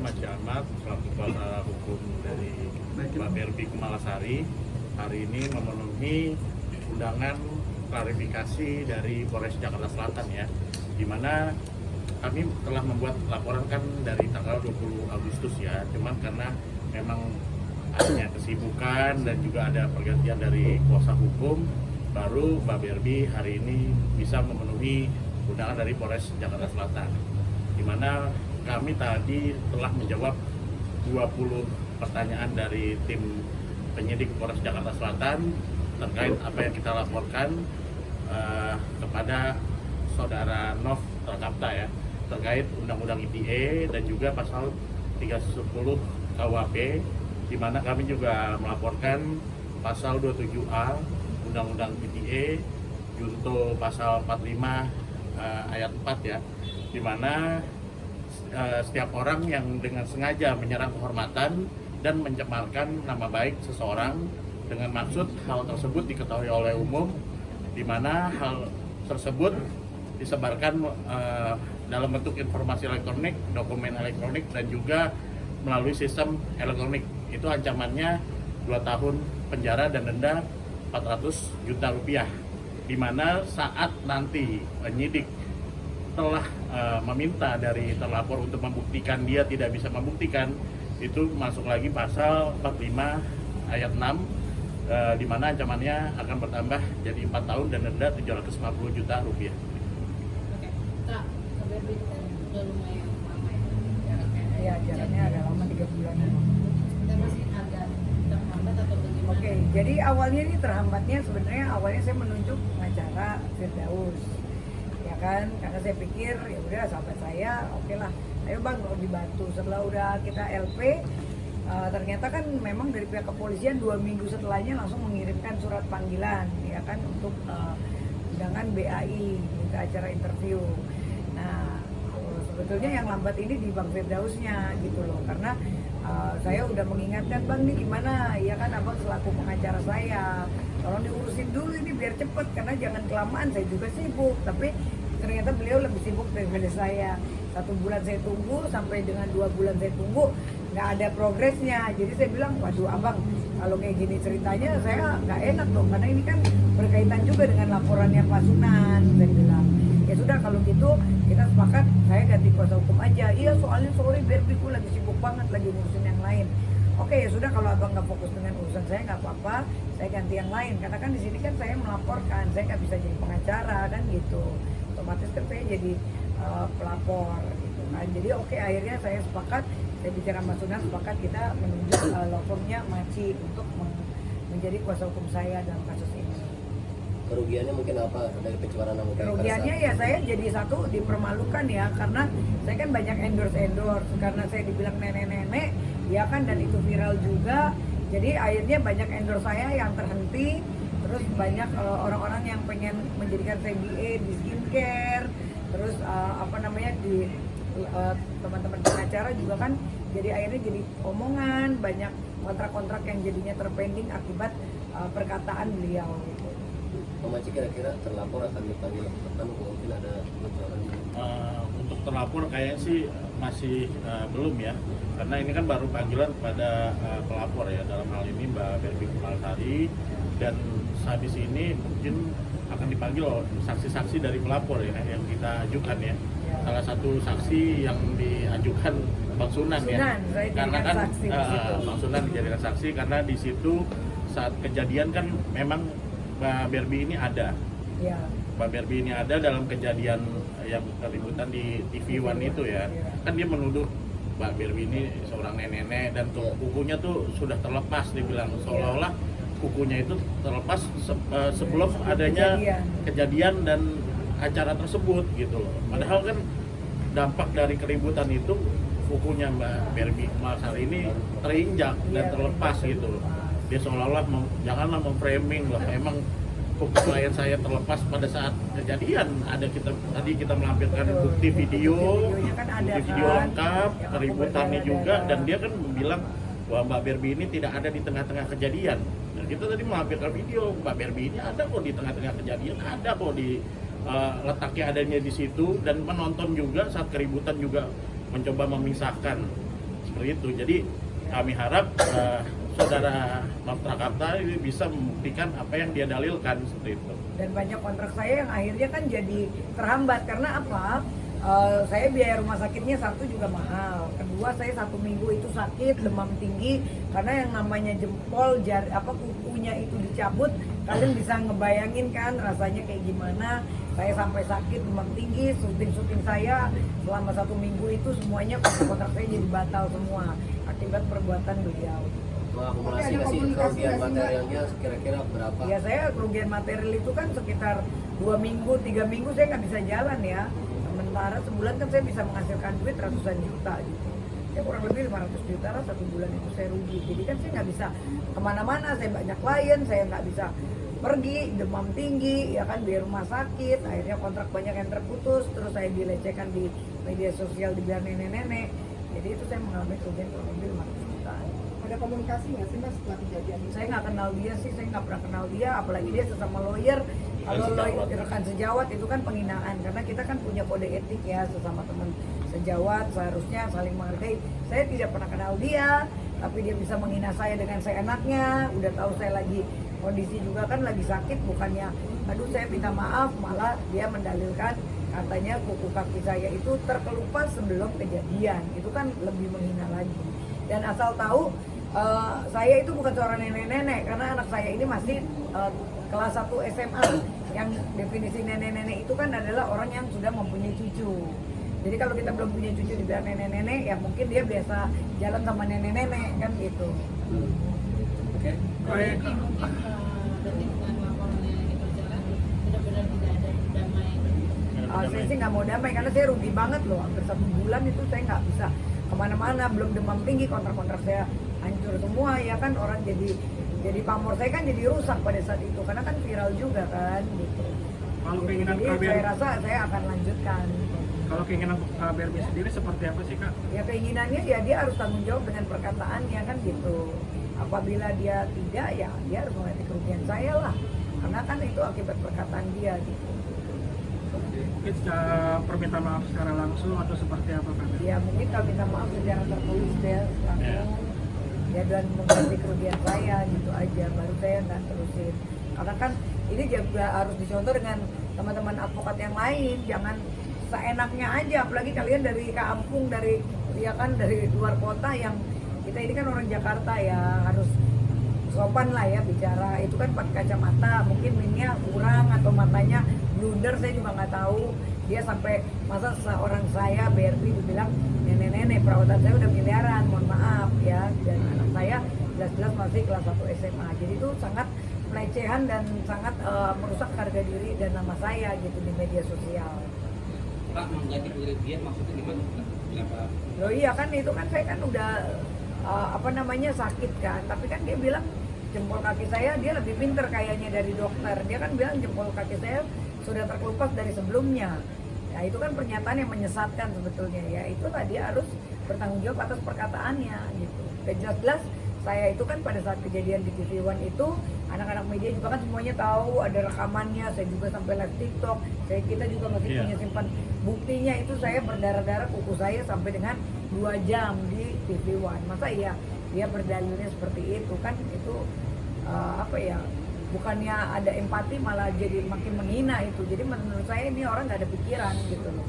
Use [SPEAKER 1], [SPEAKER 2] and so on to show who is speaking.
[SPEAKER 1] Masya Ahmad, selaku kuasa hukum dari Mbak Berbi Kumalasari, hari ini memenuhi undangan klarifikasi dari Polres Jakarta Selatan ya, di mana kami telah membuat laporan kan dari tanggal 20 Agustus ya, cuman karena memang adanya kesibukan dan juga ada pergantian dari kuasa hukum, baru Mbak Berbi hari ini bisa memenuhi undangan dari Polres Jakarta Selatan, di mana kami tadi telah menjawab 20 pertanyaan dari tim penyidik Polres Jakarta Selatan terkait apa yang kita laporkan kepada saudara Nov Trakapta ya, terkait Undang-Undang ITE dan juga pasal 310 KUHP, di mana kami juga melaporkan pasal 27A Undang-Undang ITE junto pasal 45 ayat 4 ya, di mana setiap orang yang dengan sengaja menyerang kehormatan dan mencemarkan nama baik seseorang dengan maksud hal tersebut diketahui oleh umum, di mana hal tersebut disebarkan dalam bentuk informasi elektronik, dokumen elektronik, dan juga melalui sistem elektronik. Itu ancamannya 2 tahun penjara dan denda 400 juta rupiah, di mana saat nanti penyidik telah meminta dari terlapor untuk membuktikan dia tidak bisa membuktikan, itu masuk lagi pasal 45 ayat 6, di mana ancamannya akan bertambah jadi 4 tahun dan denda 750 juta rupiah.
[SPEAKER 2] Oke, Kak, KBRB itu kan udah lumayan lama ya jaraknya.
[SPEAKER 3] Ya, jaraknya ada lama 3 bulanan.
[SPEAKER 2] Kita masih agak terhambat atau bagaimana?
[SPEAKER 3] Oke, jadi awalnya ini terhambatnya sebenarnya awalnya saya menunjuk pengacara Firdaus, ya kan, karena saya pikir ya udah sahabat saya, oke lah, ayo bang kalau dibantu. Setelah udah kita LP, ternyata kan memang dari pihak kepolisian 2 minggu setelahnya langsung mengirimkan surat panggilan, ya kan, untuk undangan BAI, minta acara interview. Nah, sebetulnya yang lambat ini di Bang Firdausnya gitu loh, karena saya udah mengingatkan, bang nih gimana, ya kan abang selaku pengacara saya, tolong diurusin dulu ini biar cepet, karena jangan kelamaan, saya juga sibuk. Tapi ternyata beliau lebih sibuk daripada saya. 1 bulan saya tunggu, sampai dengan 2 bulan saya tunggu, nggak ada progresnya. Jadi saya bilang, waduh abang, kalau kayak gini ceritanya saya nggak enak dong, karena ini kan berkaitan juga dengan laporannya Pak Sunan. Saya bilang, ya sudah kalau gitu kita sepakat saya ganti kuasa hukum aja. Iya soalnya sorry Berbiku lagi sibuk banget, lagi ngurusin yang lain. Oke, ya sudah, kalau abang nggak fokus dengan urusan saya nggak apa-apa, saya ganti yang lain. Karena kan di sini kan saya melaporkan, saya nggak bisa jadi pengacara kan gitu. Otomatis kan saya jadi pelapor gitu kan. Jadi oke, akhirnya saya sepakat, saya bicara sama Sunan, sepakat kita menunjuk law firmnya Maci untuk menjadi kuasa hukum saya dalam kasus ini.
[SPEAKER 4] Kerugiannya mungkin apa dari pencemaran nama baik?
[SPEAKER 3] Kerugiannya ya saya jadi satu dipermalukan ya, karena saya kan banyak endorse karena saya dibilang nenek-nenek ya kan, dan itu viral juga. Jadi akhirnya banyak endorse saya yang terhenti, terus banyak orang-orang yang pengen menjadikan saya BA di skincare, terus di teman-teman pengacara juga kan, jadi akhirnya jadi omongan, banyak kontrak-kontrak yang jadinya terpending akibat perkataan beliau gitu.
[SPEAKER 4] Memaci kira-kira terlapor akan dipanggil kan mungkin ada
[SPEAKER 1] Untuk terlapor kayaknya sih masih belum ya, karena ini kan baru panggilan pada pelapor ya, dalam hal ini Mbak Berbi Kumalasari, dan habis ini mungkin akan dipanggil saksi-saksi dari pelapor ya yang kita ajukan ya. Salah satu saksi yang diajukan Bang Sunan ya, karena kan Bang Sunan dijadikan saksi karena di situ saat kejadian kan memang Mbak Berbi ini ada.
[SPEAKER 3] Ya.
[SPEAKER 1] Mbak Berbi ini ada dalam kejadian yang keributan di TV One itu ya. Kan dia menuduh Mbak Berbi ini seorang nenek-nenek, dan tuh kukunya tuh sudah terlepas, dibilang seolah-olah kukunya itu terlepas sebelum adanya kejadian dan acara tersebut gitu loh. Padahal kan dampak dari keributan itu kukunya Mbak Berbi Kumalasari ini terinjak dan terlepas gitu loh. Dia seolah-olah janganlah memframing lah, emang kuku klien saya terlepas pada saat kejadian. Ada tadi kita melampirkan bukti video, lengkap, keributannya juga, dan dia kan bilang bahwa Mbak Berbi ini tidak ada di tengah-tengah kejadian. Dan kita tadi melampirkan video, Mbak Berbi ini ada kok di tengah-tengah kejadian, ada kok di letaknya adanya di situ, dan penonton juga saat keributan juga mencoba memisahkan seperti itu. Jadi kami harap saudara Mas Trakarta ini bisa membuktikan apa yang dia dalilkan seperti itu.
[SPEAKER 3] Dan banyak kontrak saya yang akhirnya kan jadi terhambat karena apa? Saya biaya rumah sakitnya satu juga mahal. Kedua saya 1 minggu itu sakit demam tinggi karena yang namanya jempol kukunya itu dicabut. Kalian bisa ngebayangin kan rasanya kayak gimana? Saya sampai sakit demam tinggi, syuting saya selama 1 minggu itu semuanya kontrak saya jadi batal semua akibat perbuatan beliau.
[SPEAKER 4] Mengakumulasi sih kerugian materialnya kira-kira berapa?
[SPEAKER 3] Ya saya kerugian material itu kan sekitar 2 minggu, 3 minggu saya nggak bisa jalan ya. Sementara sebulan kan saya bisa menghasilkan duit ratusan juta gitu. Ya kurang lebih 500 juta lah 1 bulan itu saya rugi. Jadi kan saya nggak bisa kemana-mana, saya banyak klien, saya nggak bisa pergi, demam tinggi, ya kan biar rumah sakit, akhirnya kontrak banyak yang terputus, terus saya dilecehkan di media sosial dibilang nenek-nenek. Jadi itu saya mengalami kerugian kurang lebih 500 juta.
[SPEAKER 5] Ada komunikasi nggak sih mas setelah kejadian itu?
[SPEAKER 3] Saya nggak kenal dia sih, saya nggak pernah kenal dia, apalagi dia sesama lawyer. Kalau lawyer rekan sejawat itu kan penghinaan, karena kita kan punya kode etik ya sesama teman sejawat, seharusnya saling menghargai. Saya tidak pernah kenal dia, tapi dia bisa menghina saya dengan seenaknya. Udah tahu saya lagi kondisi juga kan lagi sakit, bukannya aduh saya minta maaf, malah dia mendalilkan katanya kuku kaki saya itu terkelupas sebelum kejadian. Itu kan lebih menghina lagi. Dan asal tahu saya itu bukan seorang nenek-nenek karena anak saya ini masih kelas 1 SMA. Yang definisi nenek-nenek itu kan adalah orang yang sudah mempunyai cucu. Jadi kalau kita belum punya cucu dibilang nenek-nenek, ya mungkin dia biasa jalan sama nenek-nenek kan gitu.
[SPEAKER 4] Oke.
[SPEAKER 2] Berarti mungkin berarti dengan laporannya ini berjalan benar-benar tidak ada damai.
[SPEAKER 3] Saya sih nggak mau damai karena saya rugi banget loh, hampir 1 bulan itu saya nggak bisa kemana-mana, belum demam tinggi, kontrak-kontrak saya hancur semua ya kan, orang jadi pamor saya kan jadi rusak pada saat itu karena kan viral juga kan gitu.
[SPEAKER 6] Kalau keinginan
[SPEAKER 3] Jadi saya
[SPEAKER 6] KBRI,
[SPEAKER 3] rasa saya akan lanjutkan.
[SPEAKER 6] kalau keinginan KBRI sendiri seperti apa sih kak?
[SPEAKER 3] Ya keinginannya ya dia harus tanggung jawab dengan perkataannya kan gitu. Apabila dia tidak ya dia harus mengerti kerugian saya lah, karena kan itu akibat perkataan dia gitu.
[SPEAKER 6] Mungkin secara permintaan maaf secara langsung atau seperti apa kak?
[SPEAKER 3] Ya mungkin kalau minta maaf secara tertulis deh langsung ya dan mengganti kerugian saya gitu aja, baru saya nggak terusin. Karena kan ini juga harus dicontoh dengan teman-teman advokat yang lain, jangan seenaknya aja, apalagi kalian dari kampung, dari ya kan dari luar kota, yang kita ini kan orang Jakarta ya harus sopan lah ya bicara. Itu kan pakai kacamata, mungkin minnya kurang atau matanya blunder, saya juga nggak tahu. Dia sampai masa seorang saya BRB dibilang nenek-nenek, perawatan saya udah miliaran, mohon maaf ya, dan anak saya jelas-jelas masih kelas 1 SMA. Jadi itu sangat pelecehan dan sangat merusak harga diri dan nama saya gitu di media sosial.
[SPEAKER 7] Pak, mengganti kerugian maksudnya gimana? Berapa?
[SPEAKER 3] Loh iya kan, itu kan saya kan udah sakit kan, tapi kan dia bilang jempol kaki saya, dia lebih pinter kayaknya dari dokter. Dia kan bilang jempol kaki saya sudah terkelupas dari sebelumnya. Ya itu kan pernyataan yang menyesatkan sebetulnya ya. Itulah dia harus bertanggung jawab atas perkataannya gitu. Dan jelas-jelas saya itu kan pada saat kejadian di TV One itu, anak-anak media juga kan semuanya tahu, ada rekamannya. Saya juga sampai live TikTok. Kita juga masih punya simpan buktinya, itu saya berdarah-darah kuku saya sampai dengan 2 jam di TV One. Masa iya dia berdalilnya seperti itu kan, itu bukannya ada empati, malah jadi makin menghina itu. Jadi menurut saya ini orang nggak ada pikiran gitu loh.